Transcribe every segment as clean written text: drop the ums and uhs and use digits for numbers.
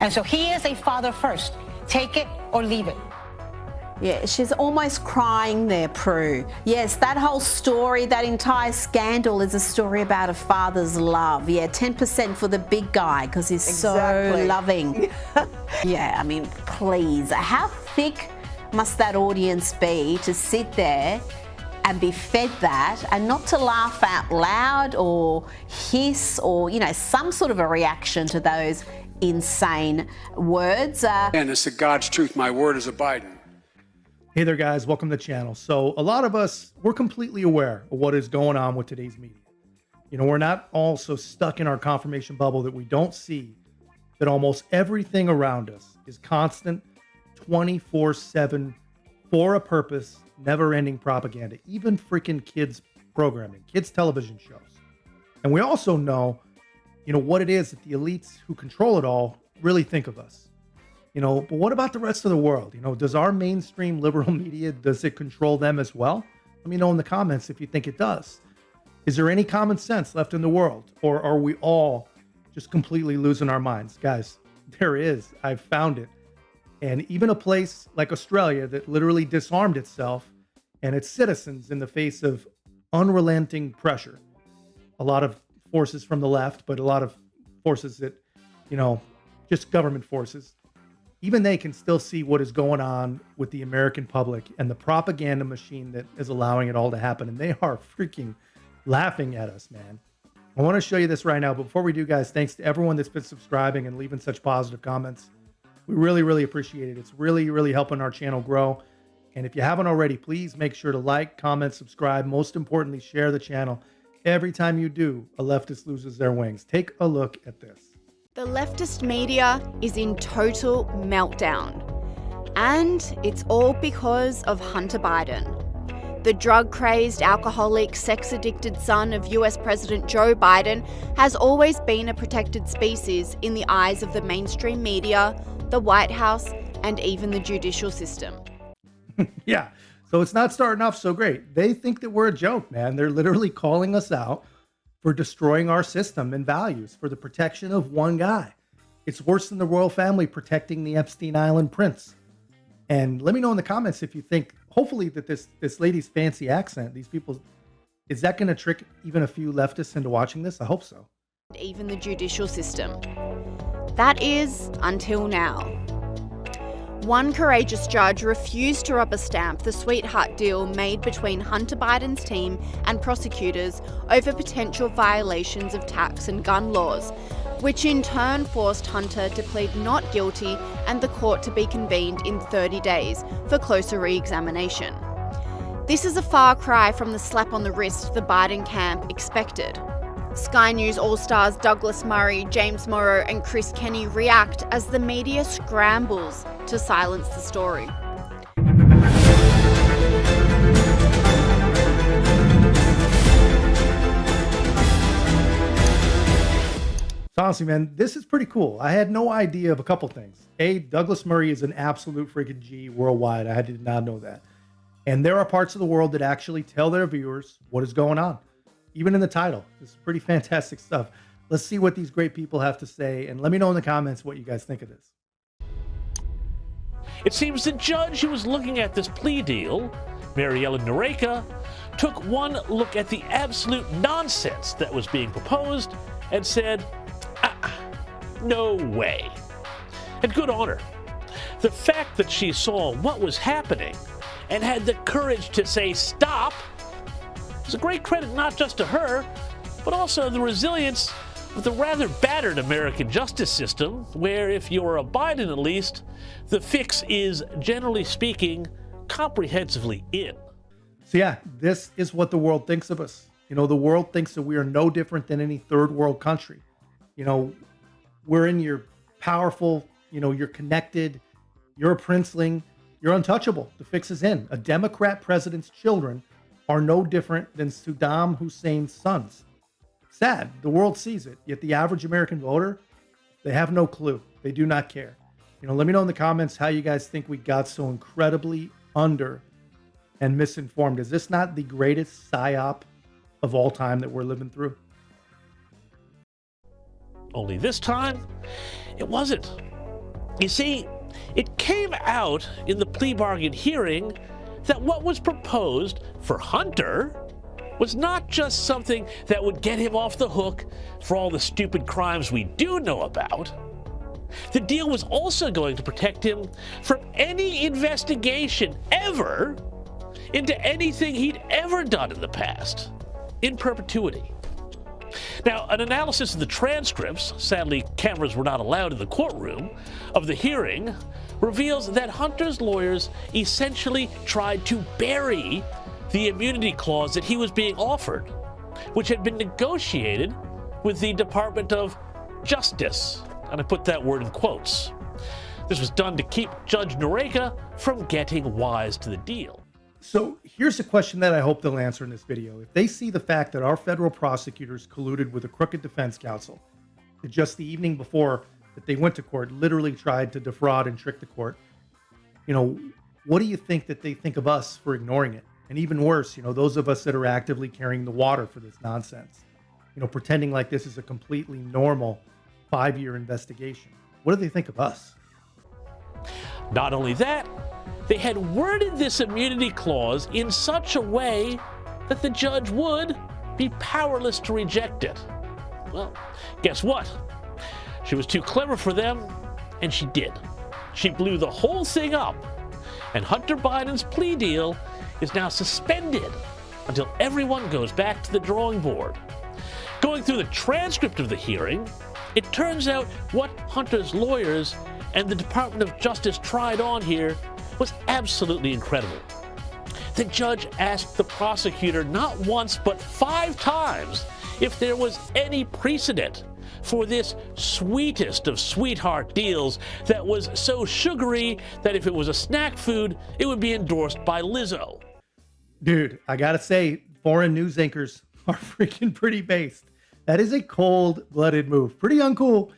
And so he is a father first. Take it or leave it. Yeah, she's almost crying there, Prue. Yes, that whole story, that entire scandal is a story about a father's love. Yeah, 10% for the big guy because he's so loving. Yeah, I mean, please, how thick must that audience be to sit there and be fed that and not to laugh out loud or hiss or, you know, some sort of a reaction to those insane words. And it's the God's truth, my word is abiding. Hey there, guys. Welcome to the channel. So a lot of us, we're completely aware of what is going on with today's media. You know, we're not all so stuck in our confirmation bubble that we don't see that almost everything around us is constant 24/7 for a purpose, never-ending propaganda, even freaking kids programming, kids television shows. And we also know, you know, what it is that the elites who control it all really think of us. You know, but what about the rest of the world? You know, does our mainstream liberal media, does it control them as well? Let me know in the comments if you think it does. Is there any common sense left in the world? Or are we all just completely losing our minds? Guys, there is. I've found it. And even a place like Australia that literally disarmed itself and its citizens in the face of unrelenting pressure. A lot of forces from the left, but a lot of forces that, you know, just government forces. Even they can still see what is going on with the American public and the propaganda machine that is allowing it all to happen. And they are freaking laughing at us, man. I want to show you this right now. But before we do, guys, thanks to everyone that's been subscribing and leaving such positive comments. We really, really appreciate it. It's really, really helping our channel grow. And if you haven't already, please make sure to like, comment, subscribe. Most importantly, share the channel. Every time you do, a leftist loses their wings. Take a look at this. The leftist media is in total meltdown. And it's all because of Hunter Biden. The drug-crazed, alcoholic, sex-addicted son of US President Joe Biden has always been a protected species in the eyes of the mainstream media, the White House, and even the judicial system. Yeah, so it's not starting off so great. They think that we're a joke, man. They're literally calling us out for destroying our system and values for the protection of one guy. It's worse than the royal family protecting the Epstein Island prince. And let me know in the comments if you think, hopefully, that this lady's fancy accent, these people, is that going to trick even a few leftists into watching this? I hope so. Even the judicial system. That is, until now. One courageous judge refused to rubber stamp the sweetheart deal made between Hunter Biden's team and prosecutors over potential violations of tax and gun laws, which in turn forced Hunter to plead not guilty and the court to be convened in 30 days for closer re-examination. This is a far cry from the slap on the wrist the Biden camp expected. Sky News All-Stars Douglas Murray, James Morrow and Chris Kenny react as the media scrambles to silence the story. Honestly, man, this is pretty cool. I had no idea of a couple things. A, Douglas Murray is an absolute freaking G worldwide. I did not know that. And there are parts of the world that actually tell their viewers what is going on. Even in the title. This is pretty fantastic stuff. Let's see what these great people have to say. And let me know in the comments what you guys think of this. It seems the judge who was looking at this plea deal, Mary Ellen Noreika, took one look at the absolute nonsense that was being proposed and said, no way. And good on her. The fact that she saw what was happening and had the courage to say stop is a great credit not just to her, but also the resilience of the rather battered American justice system, where if you're a Biden at least, the fix is, generally speaking, comprehensively in. So yeah, this is what the world thinks of us. You know, the world thinks that we are no different than any third world country. You know, we're in your powerful, you know, you're connected, you're a princeling, you're untouchable. The fix is in. A Democrat president's children are no different than Saddam Hussein's sons. Sad, the world sees it, yet the average American voter, they have no clue. They do not care. You know, let me know in the comments how you guys think we got so incredibly under and misinformed. Is this not the greatest psyop of all time that we're living through? Only this time, it wasn't. You see, it came out in the plea bargain hearing that what was proposed for Hunter was not just something that would get him off the hook for all the stupid crimes we do know about. The deal was also going to protect him from any investigation ever into anything he'd ever done in the past, in perpetuity. Now, an analysis of the transcripts, sadly cameras were not allowed in the courtroom, of the hearing reveals that Hunter's lawyers essentially tried to bury the immunity clause that he was being offered, which had been negotiated with the Department of Justice, and I put that word in quotes. This was done to keep Judge Noreika from getting wise to the deal. So here's a question that I hope they'll answer in this video. If they see the fact that our federal prosecutors colluded with a crooked defense counsel, that just the evening before that they went to court, literally tried to defraud and trick the court, what do you think that they think of us for ignoring it? And even worse, those of us that are actively carrying the water for this nonsense, pretending like this is a completely normal 5-year investigation. What do they think of us? Not only that, they had worded this immunity clause in such a way that the judge would be powerless to reject it. Well, guess what? She was too clever for them, and she did. She blew the whole thing up, and Hunter Biden's plea deal is now suspended until everyone goes back to the drawing board. Going through the transcript of the hearing, it turns out what Hunter's lawyers and the Department of Justice tried on here was absolutely incredible. The judge asked the prosecutor not once but 5 times if there was any precedent for this sweetest of sweetheart deals that was so sugary that if it was a snack food, it would be endorsed by Lizzo. Dude, I gotta say, foreign news anchors are freaking pretty based. That is a cold-blooded move. Pretty uncool.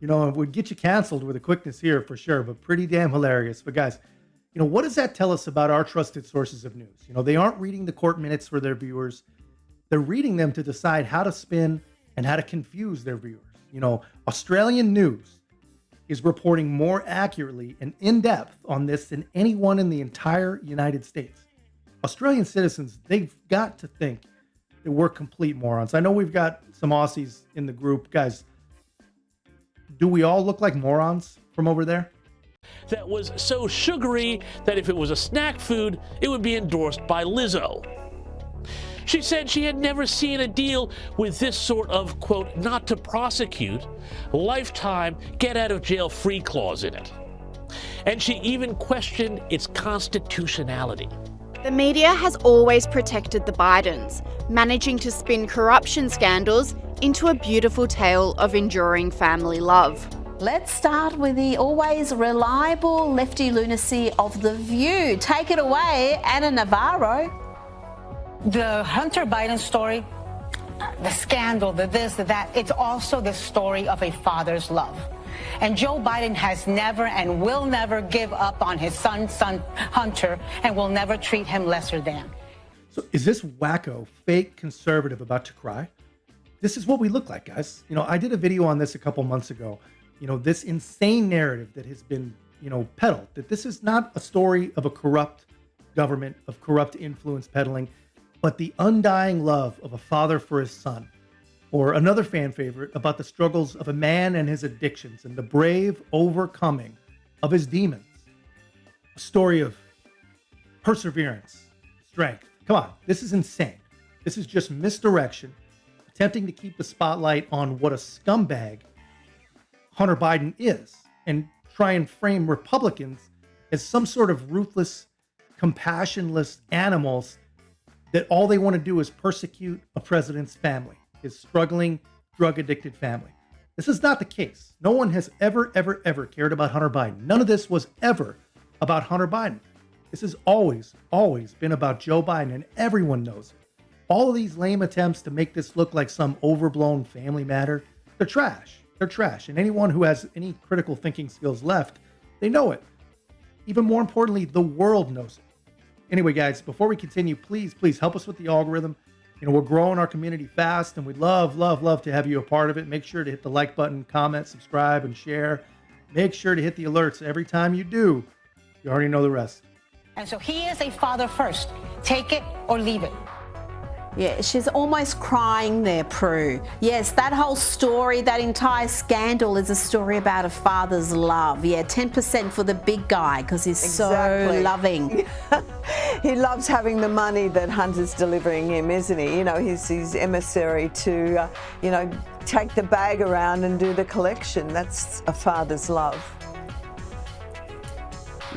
It would get you canceled with a quickness here for sure, but pretty damn hilarious. But guys, what does that tell us about our trusted sources of news? They aren't reading the court minutes for their viewers. They're reading them to decide how to spin and how to confuse their viewers. Australian news is reporting more accurately and in depth on this than anyone in the entire United States. Australian citizens, they've got to think that we're complete morons. I know we've got some Aussies in the group. Guys, do we all look like morons from over there? That was so sugary that if it was a snack food, it would be endorsed by Lizzo. She said she had never seen a deal with this sort of, quote, not to prosecute, lifetime get-out-of-jail-free clause in it. And she even questioned its constitutionality. The media has always protected the Bidens, managing to spin corruption scandals into a beautiful tale of enduring family love. Let's start with the always reliable lefty lunacy of The View. Take it away, Anna Navarro. The Hunter Biden story, the scandal, the this, the that, it's also the story of a father's love. And Joe Biden has never and will never give up on his son Hunter, and will never treat him lesser than. So is this wacko, fake conservative about to cry? This is what we look like, guys. I did a video on this a couple months ago. This insane narrative that has been, peddled, that this is not a story of a corrupt government, of corrupt influence peddling, but the undying love of a father for his son. Or another fan favorite about the struggles of a man and his addictions and the brave overcoming of his demons. A story of perseverance, strength. Come on, this is insane. This is just misdirection, attempting to keep the spotlight on what a scumbag Hunter Biden is, and try and frame Republicans as some sort of ruthless, compassionless animals that all they want to do is persecute a president's family, his struggling, drug-addicted family. This is not the case. No one has ever cared about Hunter Biden. None of this was ever about Hunter Biden. This has always been about Joe Biden, and everyone knows it. All of these lame attempts to make this look like some overblown family matter, they're trash. They're trash. And anyone who has any critical thinking skills left, they know it. Even more importantly, the world knows it. Anyway, guys, before we continue, please help us with the algorithm. We're growing our community fast, and we'd love to have you a part of it. Make sure to hit the like button, comment, subscribe, and share. Make sure to hit the alerts every time you do. You already know the rest. And so he is a father first. Take it or leave it. Yeah, she's almost crying there, Prue. Yes, that whole story, that entire scandal is a story about a father's love. Yeah, 10% for the big guy because he's so loving. He loves having the money that Hunter's delivering him, isn't he? You know, he's his emissary to, you know, take the bag around and do the collection. That's a father's love.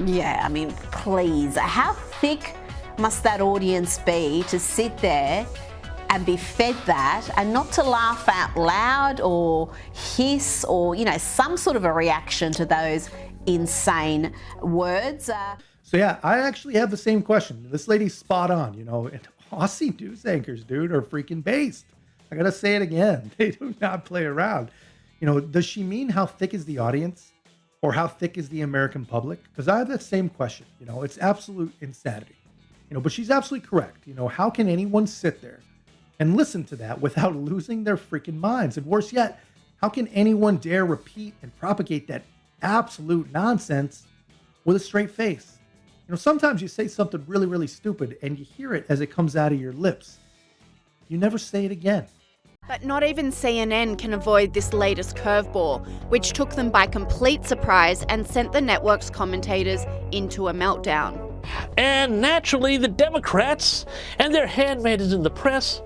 Yeah, I mean, please, how thick must that audience be to sit there and be fed that and not to laugh out loud or hiss or, you know, some sort of a reaction to those insane words? So yeah, I actually have the same question. This lady's spot on, you know, and Aussie news anchors, dude, are freaking based. I gotta say it again. They do not play around. You know, does she mean how thick is the audience or how thick is the American public? Because I have that same question. You know, it's absolute insanity. You know, but she's absolutely correct. You know, how can anyone sit there and listen to that without losing their freaking minds? And worse yet, how can anyone dare repeat and propagate that absolute nonsense with a straight face? You know, sometimes you say something really, really stupid and you hear it as it comes out of your lips. You never say it again. But not even CNN can avoid this latest curveball, which took them by complete surprise and sent the network's commentators into a meltdown. And naturally, the Democrats and their handmaidens in the press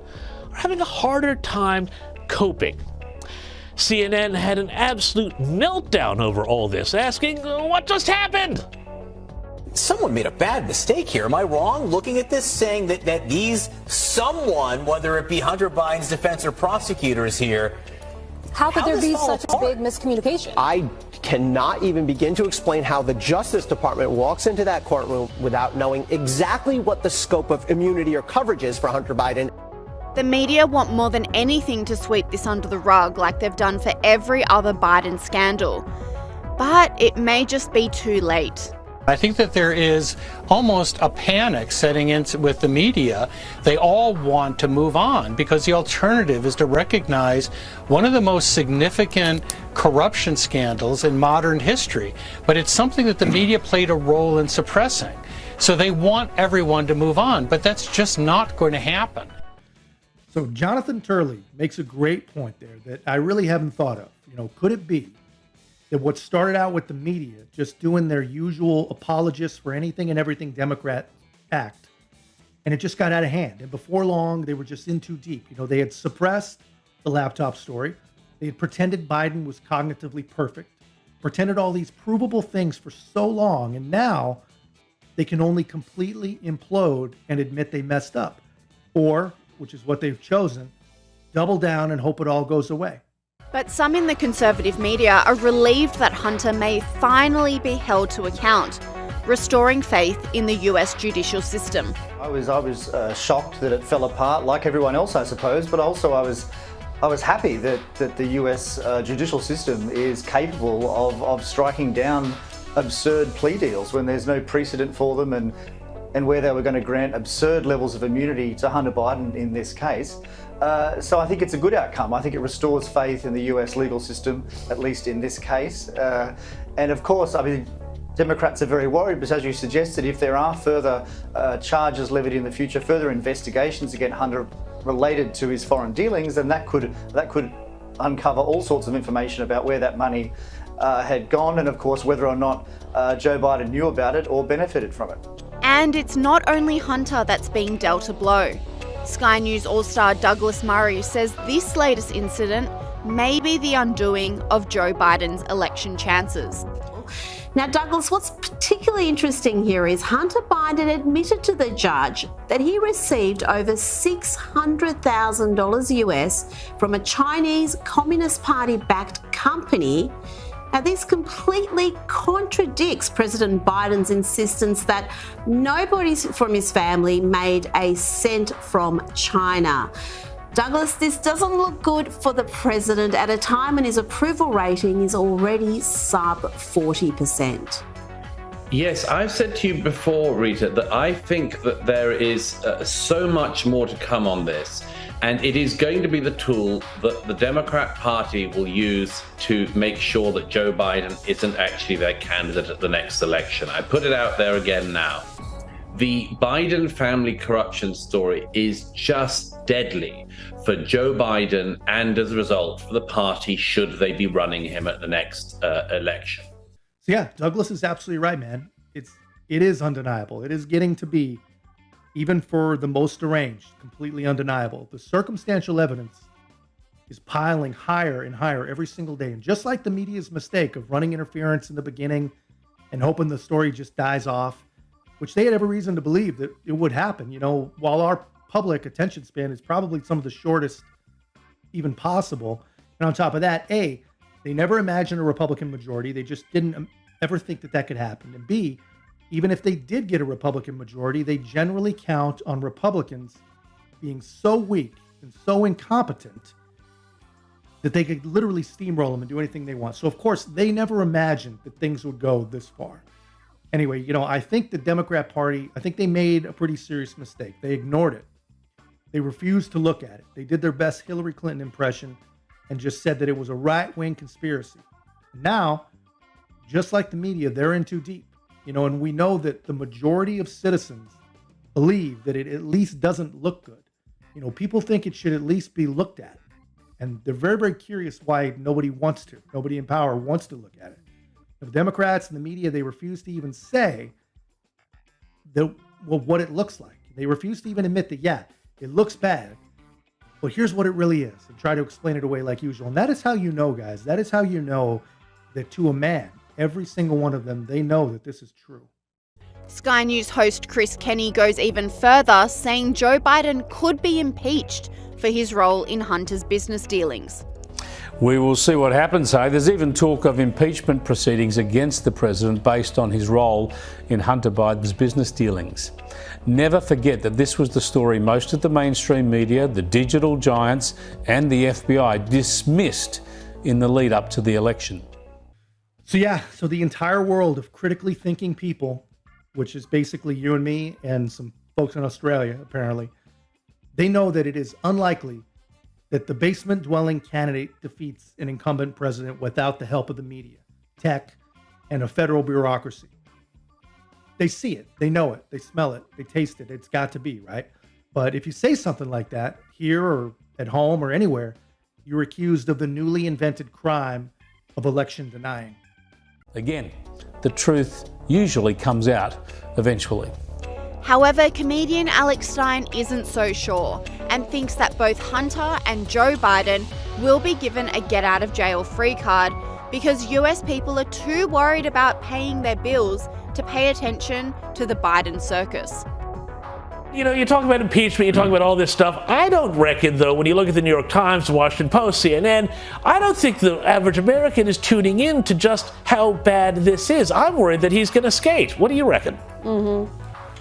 are having a harder time coping. CNN had an absolute meltdown over all this, asking, what just happened? Someone made a bad mistake here. Am I wrong looking at this, saying that these someone, whether it be Hunter Biden's defense or prosecutors here, how could there be such a big miscommunication? I cannot even begin to explain how the Justice Department walks into that courtroom without knowing exactly what the scope of immunity or coverage is for Hunter Biden. The media want more than anything to sweep this under the rug like they've done for every other Biden scandal. But it may just be too late. I think that there is almost a panic setting in with the media. They all want to move on because the alternative is to recognize one of the most significant corruption scandals in modern history. But it's something that the media played a role in suppressing. So they want everyone to move on, but that's just not going to happen. So Jonathan Turley makes a great point there that I really haven't thought of. You know, could it be that what started out with the media just doing their usual apologists for anything and everything Democrat act, and it just got out of hand, and before long they were just in too deep. You know, they had suppressed the laptop story, they had pretended Biden was cognitively perfect, pretended all these provable things for so long, and now they can only completely implode and admit they messed up, or, which is what they've chosen, double down and hope it all goes away. But some in the conservative media are relieved that Hunter may finally be held to account, restoring faith in the US judicial system. I was shocked that it fell apart, like everyone else, I suppose, but also I was happy that the US judicial system is capable of striking down absurd plea deals when there's no precedent for them and where they were going to grant absurd levels of immunity to Hunter Biden in this case. So I think it's a good outcome. I think it restores faith in the US legal system, at least in this case. And of course, I mean, Democrats are very worried, but as you suggested, if there are further charges levied in the future, further investigations against Hunter related to his foreign dealings, then that could uncover all sorts of information about where that money had gone, and of course whether or not Joe Biden knew about it or benefited from it. And it's not only Hunter that's being dealt a blow. Sky News All-Star Douglas Murray says this latest incident may be the undoing of Joe Biden's election chances. Now, Douglas, what's particularly interesting here is Hunter Biden admitted to the judge that he received over $600,000 US from a Chinese Communist Party-backed company. Now, this completely contradicts President Biden's insistence that nobody from his family made a cent from China. Douglas, this doesn't look good for the president at a time when his approval rating is already sub 40%. Yes, I've said to you before, Rita, that I think that there is so much more to come on this. And it is going to be the tool that the Democrat Party will use to make sure that Joe Biden isn't actually their candidate at the next election. I put it out there again now. The Biden family corruption story is just deadly for Joe Biden and, as a result, for the party should they be running him at the next election. So yeah, Douglas is absolutely right, man. It is undeniable. It is getting to be, even for the most deranged, completely undeniable. The circumstantial evidence is piling higher and higher every single day. And just like the media's mistake of running interference in the beginning and hoping the story just dies off, which they had every reason to believe that it would happen. You know, while our public attention span is probably some of the shortest even possible. And on top of that, A, they never imagined a Republican majority. They just didn't ever think that that could happen. And B, even if they did get a Republican majority, they generally count on Republicans being so weak and so incompetent that they could literally steamroll them and do anything they want. So, of course, they never imagined that things would go this far. Anyway, you know, I think the Democrat Party, I think they made a pretty serious mistake. They ignored it. They refused to look at it. They did their best Hillary Clinton impression and just said that it was a right-wing conspiracy. Now, just like the media, they're in too deep. You know, and we know that the majority of citizens believe that it at least doesn't look good. You know, people think it should at least be looked at. And they're very, very curious why nobody wants to. Nobody in power wants to look at it. The Democrats and the media, they refuse to even say what it looks like. They refuse to even admit that, yeah, it looks bad, but here's what it really is, and try to explain it away like usual. And that is how you know, guys, that is how you know that to a man, every single one of them, they know that this is true. Sky News host Chris Kenny goes even further, saying Joe Biden could be impeached for his role in Hunter's business dealings. We will see what happens, hey? There's even talk of impeachment proceedings against the president based on his role in Hunter Biden's business dealings. Never forget that this was the story most of the mainstream media, the digital giants, and the FBI dismissed in the lead up to the election. So yeah, so the entire world of critically thinking people, which is basically you and me and some folks in Australia, apparently, they know that it is unlikely that the basement-dwelling candidate defeats an incumbent president without the help of the media, tech, and a federal bureaucracy. They see it, they know it, they smell it, they taste it. It's got to be, right? But if you say something like that here or at home or anywhere, you're accused of the newly invented crime of election denying. Again, the truth usually comes out eventually. However, comedian Alex Stein isn't so sure and thinks that both Hunter and Joe Biden will be given a get-out-of-jail-free card because US people are too worried about paying their bills to pay attention to the Biden circus. You know, you talk about impeachment, you talk about all this stuff. I don't reckon, though, when you look at the New York Times, the Washington Post, CNN, I don't think the average American is tuning in to just how bad this is. I'm worried that he's going to skate. What do you reckon?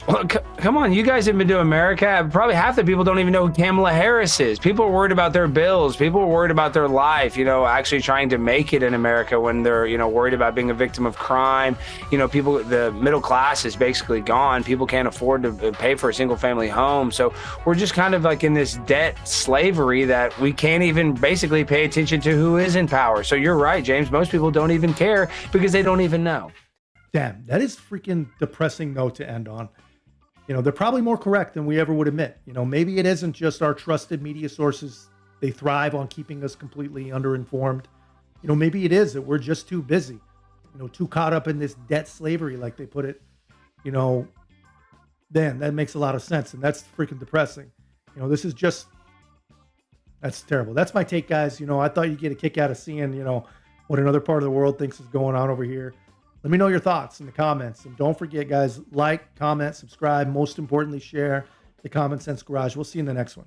Well, come on, you guys have been to America. Probably half the people don't even know who Kamala Harris is. People are worried about their bills. People are worried about their life, you know, actually trying to make it in America when they're, you know, worried about being a victim of crime. You know, people, the middle class is basically gone. People can't afford to pay for a single family home. So we're just kind of like in this debt slavery that we can't even basically pay attention to who is in power. So you're right, James. Most people don't even care because they don't even know. Damn, that is freaking depressing note to end on. You know, they're probably more correct than we ever would admit. You know, maybe it isn't just our trusted media sources. They thrive on keeping us completely underinformed. You know, maybe it is that we're just too busy, you know, too caught up in this debt slavery, like they put it. You know, then that makes a lot of sense. And that's freaking depressing. You know, this is just, that's terrible. That's my take, guys. You know, I thought you'd get a kick out of seeing, you know, what another part of the world thinks is going on over here. Let me know your thoughts in the comments. And don't forget, guys, like, comment, subscribe. Most importantly, share the Common Sense Garage. We'll see you in the next one.